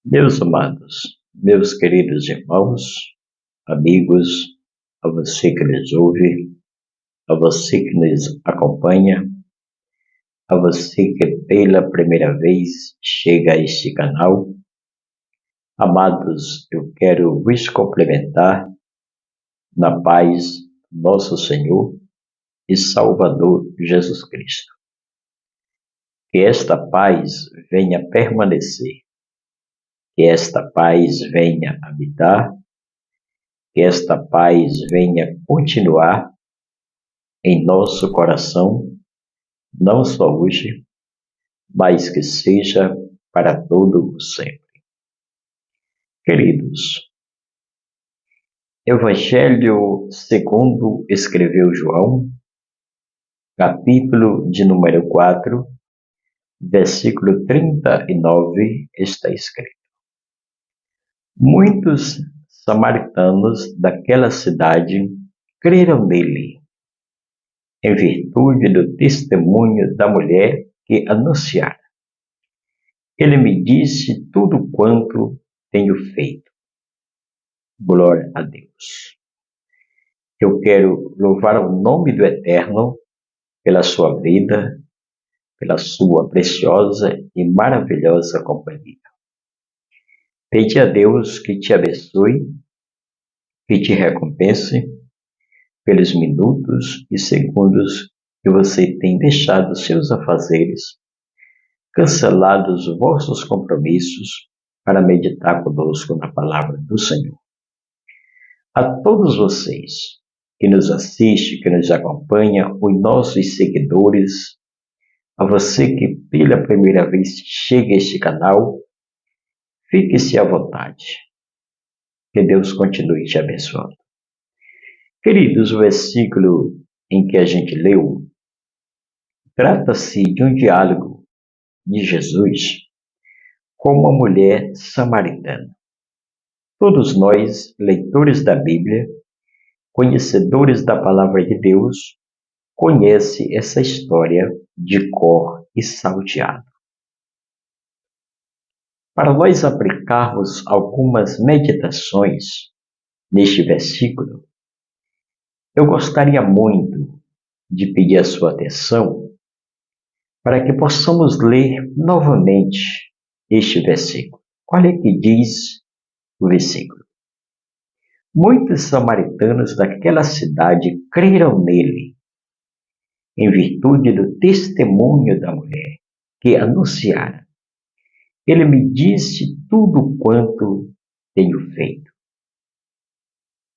Meus amados, meus queridos irmãos, amigos, a você que nos ouve, a você que nos acompanha, a você que pela primeira vez chega a este canal, amados, eu quero vos cumprimentar na paz do nosso Senhor e Salvador Jesus Cristo. Que esta paz venha permanecer, que esta paz venha habitar, que esta paz venha continuar em nosso coração, não só hoje, mas que seja para todo o sempre. Queridos, Evangelho segundo escreveu João, capítulo de número 4, versículo 39, está escrito: Muitos samaritanos daquela cidade creram nele, em virtude do testemunho da mulher que anunciara. Ele me disse tudo quanto tenho feito. Glória a Deus. Eu quero louvar o nome do Eterno pela sua vida, pela sua preciosa e maravilhosa companhia. Pede a Deus que te abençoe, que te recompense pelos minutos e segundos que você tem deixado seus afazeres, cancelado os vossos compromissos para meditar conosco na palavra do Senhor. A todos vocês que nos assistem, que nos acompanham, os nossos seguidores, a você que pela primeira vez chega a este canal, fique-se à vontade. Que Deus continue te abençoando. Queridos, o versículo em que a gente leu trata-se de um diálogo de Jesus com uma mulher samaritana. Todos nós, leitores da Bíblia, conhecedores da Palavra de Deus, conhecem essa história de cor e salteado. Para nós aplicarmos algumas meditações neste versículo, eu gostaria muito de pedir a sua atenção para que possamos ler novamente este versículo. Olha o que diz o versículo. Muitos samaritanos daquela cidade creram nele, em virtude do testemunho da mulher que anunciara. Ele me disse tudo quanto tenho feito.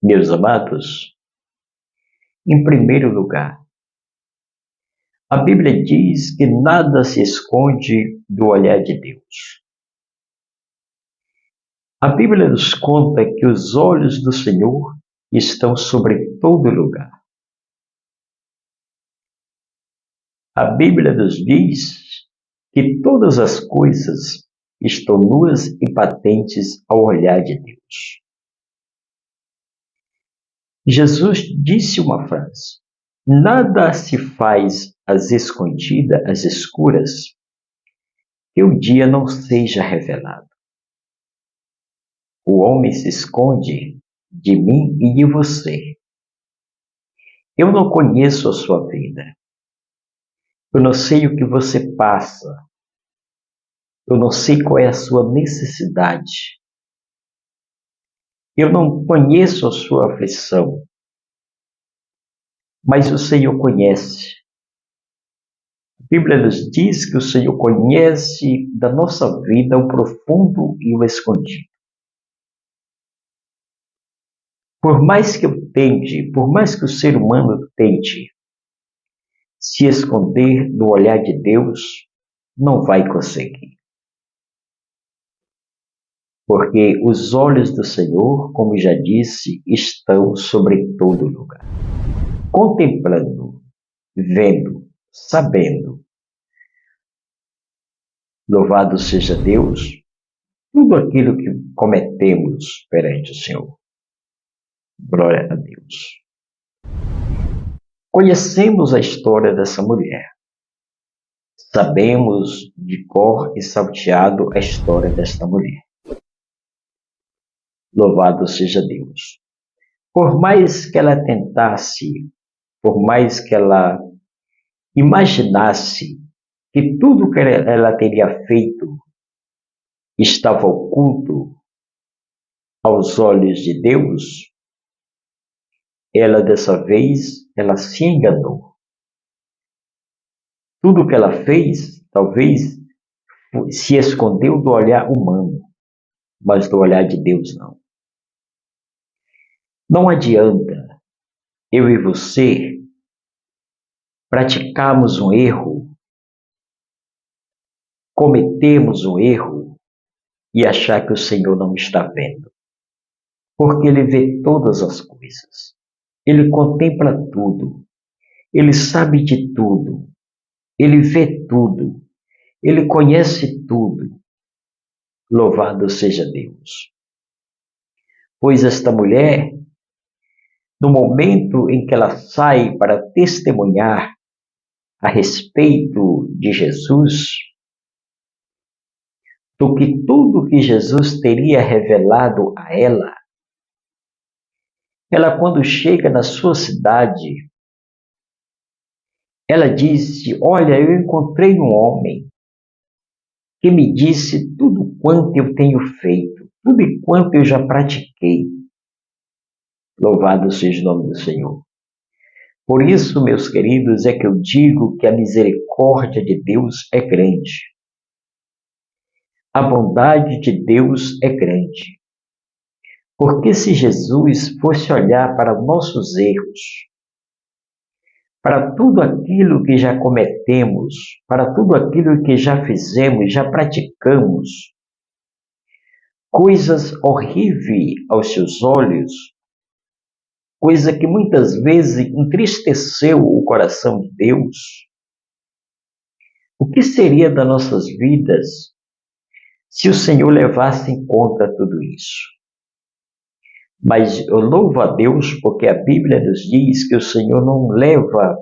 Meus amados, em primeiro lugar, a Bíblia diz que nada se esconde do olhar de Deus. A Bíblia nos conta que os olhos do Senhor estão sobre todo lugar. A Bíblia nos diz que todas as coisas estão nuas e patentes ao olhar de Deus. Jesus disse uma frase: nada se faz às escondidas, às escuras, que o dia não seja revelado. O homem se esconde de mim e de você. Eu não conheço a sua vida. Eu não sei o que você passa. Eu não sei qual é a sua necessidade. Eu não conheço a sua aflição. Mas o Senhor conhece. A Bíblia nos diz que o Senhor conhece da nossa vida o profundo e o escondido. Por mais que eu tente, por mais que o ser humano tente se esconder do olhar de Deus, não vai conseguir. Porque os olhos do Senhor, como já disse, estão sobre todo lugar. Contemplando, vendo, sabendo. Louvado seja Deus, tudo aquilo que cometemos perante o Senhor. Glória a Deus. Conhecemos a história dessa mulher. Sabemos de cor e salteado a história desta mulher. Louvado seja Deus. Por mais que ela tentasse, por mais que ela imaginasse que tudo que ela teria feito estava oculto aos olhos de Deus, ela dessa vez, ela se enganou. Tudo que ela fez, talvez, se escondeu do olhar humano, mas do olhar de Deus não. Não adianta eu e você praticarmos um erro, cometemos um erro e achar que o Senhor não está vendo. Porque Ele vê todas as coisas. Ele contempla tudo. Ele sabe de tudo. Ele vê tudo. Ele conhece tudo. Louvado seja Deus. Pois esta mulher, no momento em que ela sai para testemunhar a respeito de Jesus, do que tudo que Jesus teria revelado a ela, quando chega na sua cidade, ela disse: olha, eu encontrei um homem que me disse tudo quanto eu tenho feito, tudo quanto eu já pratiquei. Louvado seja o nome do Senhor. Por isso, meus queridos, é que eu digo que a misericórdia de Deus é grande. A bondade de Deus é grande. Porque se Jesus fosse olhar para nossos erros, para tudo aquilo que já cometemos, para tudo aquilo que já fizemos, já praticamos, coisas horríveis aos seus olhos, coisa que muitas vezes entristeceu o coração de Deus, o que seria das nossas vidas se o Senhor levasse em conta tudo isso? Mas eu louvo a Deus porque a Bíblia nos diz que o Senhor não leva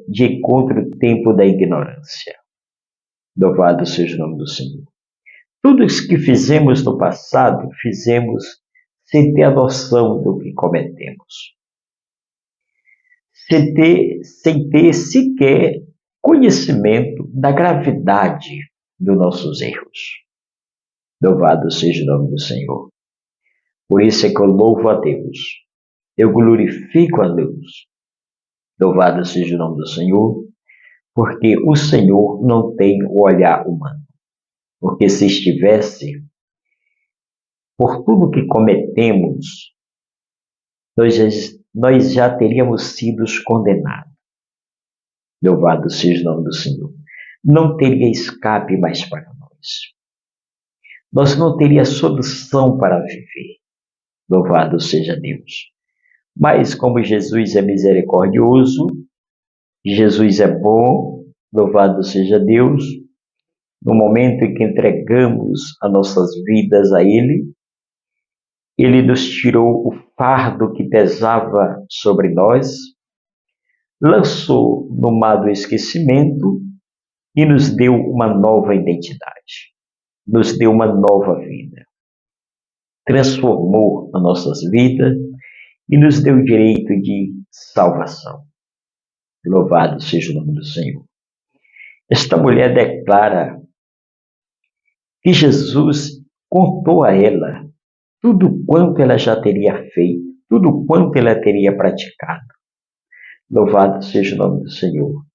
de encontro o tempo da ignorância. Louvado seja o nome do Senhor. Tudo isso que fizemos no passado, fizemos sem ter a noção do que cometemos. Sem ter sequer conhecimento da gravidade dos nossos erros. Louvado seja o nome do Senhor. Por isso é que eu louvo a Deus. Eu glorifico a Deus. Louvado seja o nome do Senhor, porque o Senhor não tem o olhar humano. Porque se estivesse, por tudo que cometemos, nós já teríamos sido condenados. Louvado seja o nome do Senhor. Não teria escape mais para nós. Nós não teríamos solução para viver. Louvado seja Deus. Mas como Jesus é misericordioso, Jesus é bom, louvado seja Deus, no momento em que entregamos as nossas vidas a Ele, Ele nos tirou o fardo que pesava sobre nós, lançou no mar do esquecimento e nos deu uma nova identidade, nos deu uma nova vida, transformou as nossas vidas e nos deu o direito de salvação. Louvado seja o nome do Senhor. Esta mulher declara que Jesus contou a ela tudo quanto ela já teria feito, tudo quanto ela teria praticado. Louvado seja o nome do Senhor.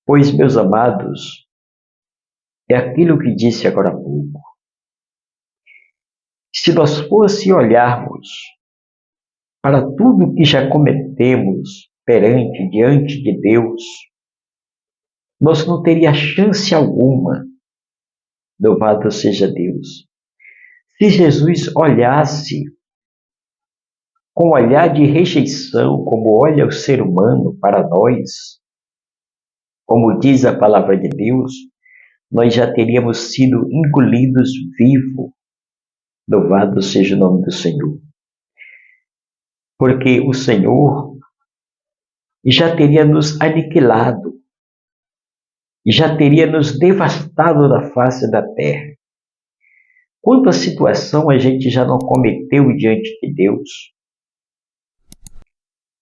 Pois, meus amados, é aquilo que disse agora há pouco. Se nós fosse olharmos para tudo que já cometemos diante de Deus, nós não teríamos chance alguma. Louvado seja Deus. Se Jesus olhasse com olhar de rejeição, como olha o ser humano para nós, como diz a palavra de Deus, nós já teríamos sido engolidos vivos. Louvado seja o nome do Senhor. Porque o Senhor já teria nos aniquilado, já teria nos devastado da face da terra. Quanta situação a gente já não cometeu diante de Deus?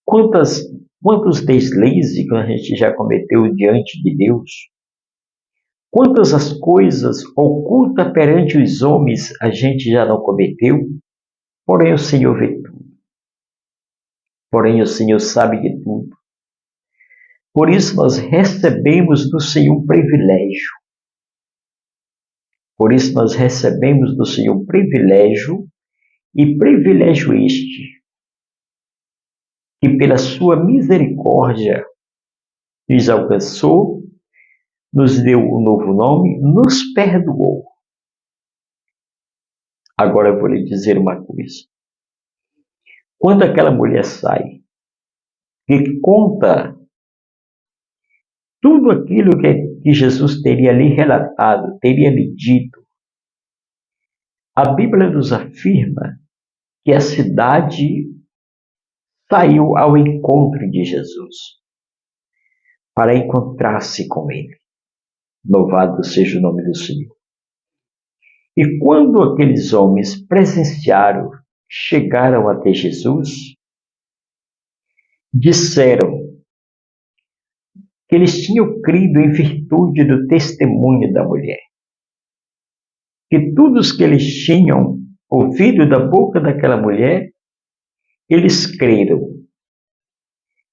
Quantos deslizes que a gente já cometeu diante de Deus? Quantas as coisas ocultas perante os homens a gente já não cometeu? Porém o Senhor vê tudo. Porém o Senhor sabe de tudo. Por isso nós recebemos do Senhor um privilégio. Por isso nós recebemos do Senhor um privilégio, e privilégio este, que pela sua misericórdia nos alcançou, nos deu um novo nome, nos perdoou. Agora eu vou lhe dizer uma coisa. Quando aquela mulher sai e conta tudo aquilo que Jesus teria lhe relatado, teria lhe dito, a Bíblia nos afirma que a cidade saiu ao encontro de Jesus para encontrar-se com ele. Louvado seja o nome do Senhor. E quando aqueles homens presenciaram, chegaram até Jesus, disseram que eles tinham crido em virtude do testemunho da mulher. Que tudo o que eles tinham ouvido da boca daquela mulher, eles creram,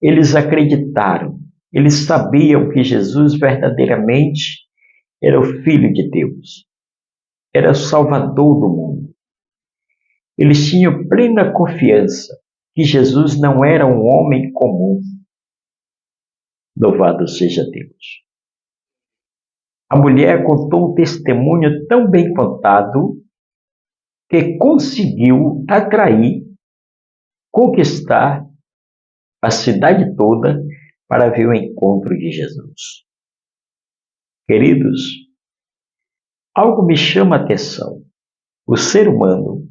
eles acreditaram, eles sabiam que Jesus verdadeiramente era o Filho de Deus, era o Salvador do mundo. Eles tinham plena confiança que Jesus não era um homem comum. Louvado seja Deus. A mulher contou um testemunho tão bem contado que conseguiu atrair, conquistar a cidade toda para ver o encontro de Jesus. Queridos, algo me chama a atenção. O ser humano,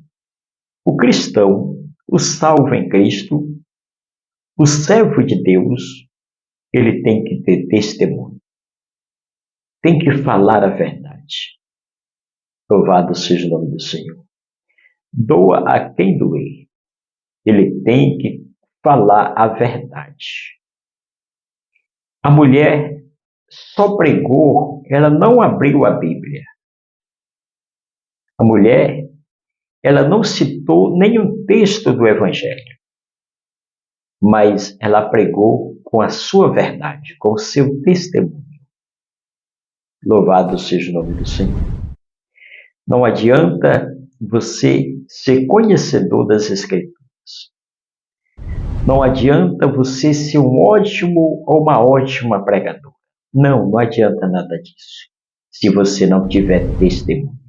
o cristão, o salvo em Cristo, o servo de Deus, ele tem que ter testemunho. Tem que falar a verdade. Louvado seja o nome do Senhor. Doa a quem doer. Ele tem que falar a verdade. A mulher só pregou, ela não abriu a Bíblia. A mulher, ela não citou nenhum texto do Evangelho, mas ela pregou com a sua verdade, com o seu testemunho. Louvado seja o nome do Senhor. Não adianta você ser conhecedor das Escrituras. Não adianta você ser um ótimo ou uma ótima pregadora. Não adianta nada disso, se você não tiver testemunho.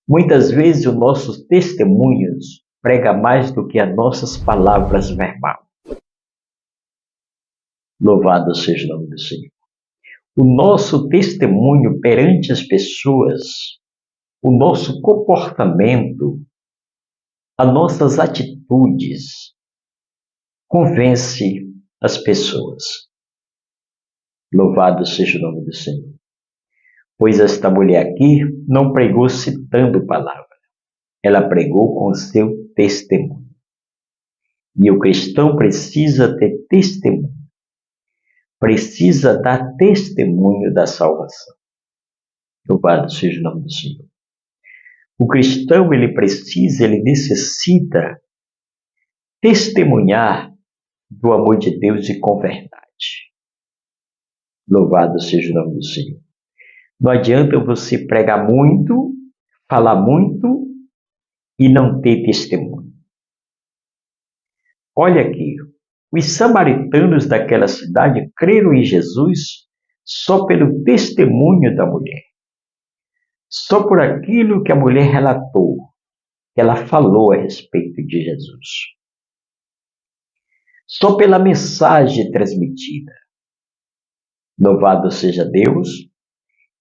Muitas vezes os nossos testemunhos pregam mais do que as nossas palavras verbais. Louvado seja o nome do Senhor. O nosso testemunho perante as pessoas, o nosso comportamento, as nossas atitudes, convence as pessoas. Louvado seja o nome do Senhor. Pois esta mulher aqui não pregou citando palavra, ela pregou com o seu testemunho. E o cristão precisa ter testemunho, precisa dar testemunho da salvação. Louvado seja o nome do Senhor. O cristão, ele necessita testemunhar do amor de Deus e com verdade. Louvado seja o nome do Senhor. Não adianta você pregar muito, falar muito e não ter testemunho. Olha aqui, os samaritanos daquela cidade creram em Jesus só pelo testemunho da mulher. Só por aquilo que a mulher relatou, que ela falou a respeito de Jesus. Só pela mensagem transmitida. Louvado seja Deus,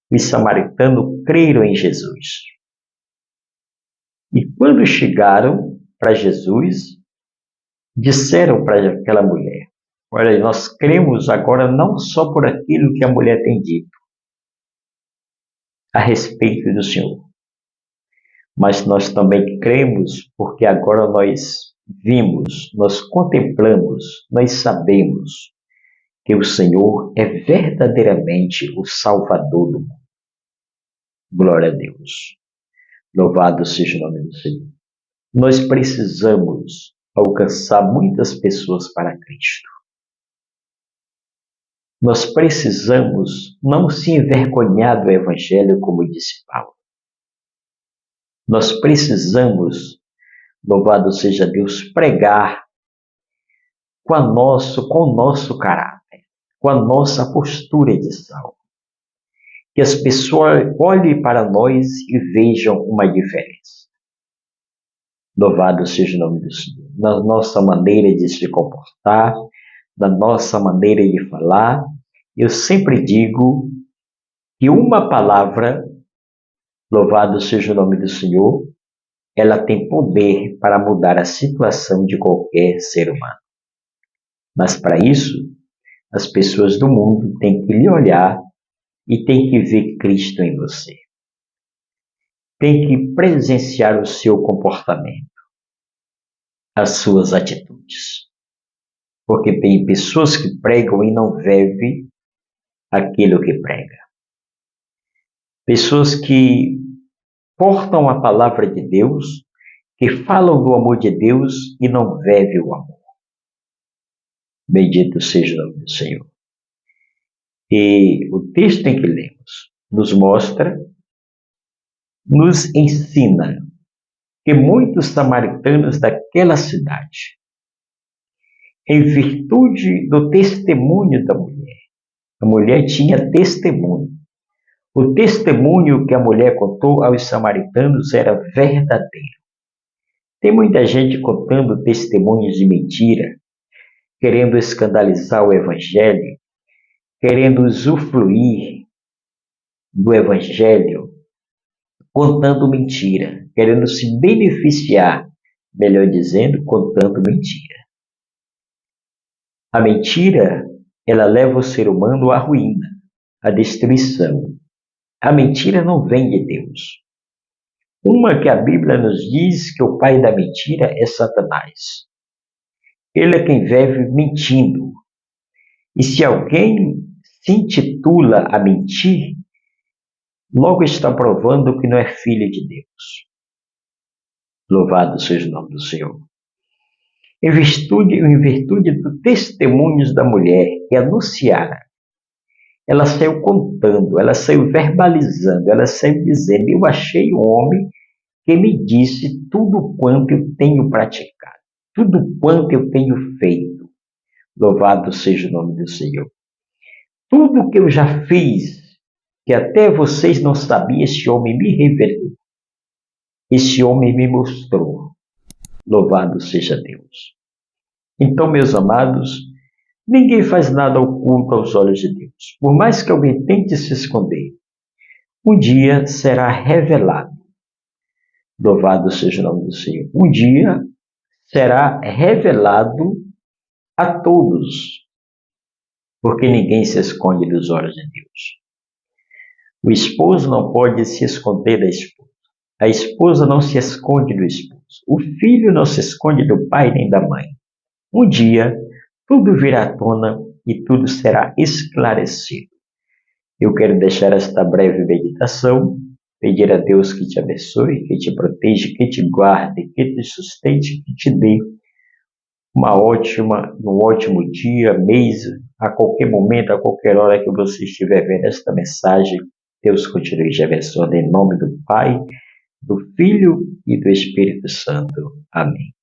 os samaritanos creram em Jesus. E quando chegaram para Jesus, disseram para aquela mulher: olha, nós cremos agora não só por aquilo que a mulher tem dito, a respeito do Senhor. Mas nós também cremos porque agora nós vimos, nós contemplamos, nós sabemos que o Senhor é verdadeiramente o Salvador do mundo. Glória a Deus. Louvado seja o nome do Senhor. Nós precisamos alcançar muitas pessoas para Cristo. Nós precisamos não se envergonhar do Evangelho, como disse Paulo. Nós precisamos, louvado seja Deus, pregar com o nosso caráter, com a nossa postura de sal. Que as pessoas olhem para nós e vejam uma diferença. Louvado seja o nome do Senhor. Na nossa maneira de se comportar, na nossa maneira de falar, eu sempre digo que uma palavra, louvado seja o nome do Senhor, ela tem poder para mudar a situação de qualquer ser humano. Mas para isso, as pessoas do mundo têm que lhe olhar e têm que ver Cristo em você. Tem que presenciar o seu comportamento, as suas atitudes. Porque tem pessoas que pregam e não vivem aquilo que prega. Pessoas que portam a palavra de Deus, que falam do amor de Deus e não vivem o amor. Bendito seja o nome do Senhor. E o texto em que lemos nos mostra, nos ensina que muitos samaritanos daquela cidade, em virtude do testemunho da mulher, a mulher tinha testemunho. O testemunho que a mulher contou aos samaritanos era verdadeiro. Tem muita gente contando testemunhos de mentira, querendo escandalizar o Evangelho, querendo usufruir do Evangelho, contando mentira, querendo se beneficiar, melhor dizendo, contando mentira. A mentira, ela leva o ser humano à ruína, à destruição. A mentira não vem de Deus. Uma que a Bíblia nos diz que o pai da mentira é Satanás. Ele é quem vive mentindo. E se alguém se intitula a mentir, logo está provando que não é filho de Deus. Louvado seja o nome do Senhor. Em virtude dos testemunhos da mulher que anunciaram, ela saiu contando, ela saiu verbalizando, ela saiu dizendo: eu achei um homem que me disse tudo quanto eu tenho praticado, tudo quanto eu tenho feito. Louvado seja o nome do Senhor. Tudo que eu já fiz, que até vocês não sabiam, esse homem me revelou. Esse homem me mostrou. Louvado seja Deus. Então, meus amados, ninguém faz nada oculto aos olhos de Deus. Por mais que alguém tente se esconder, um dia será revelado. Louvado seja o nome do Senhor. Um dia será revelado a todos, porque ninguém se esconde dos olhos de Deus. O esposo não pode se esconder da esposa. A esposa não se esconde do esposo. O filho não se esconde do pai nem da mãe. Um dia, tudo virá à tona e tudo será esclarecido. Eu quero deixar esta breve meditação, pedir a Deus que te abençoe, que te proteja, que te guarde, que te sustente, que te dê um ótimo dia, mês, a qualquer momento, a qualquer hora que você estiver vendo esta mensagem. Deus continue te abençoando em nome do Pai, do Filho e do Espírito Santo. Amém.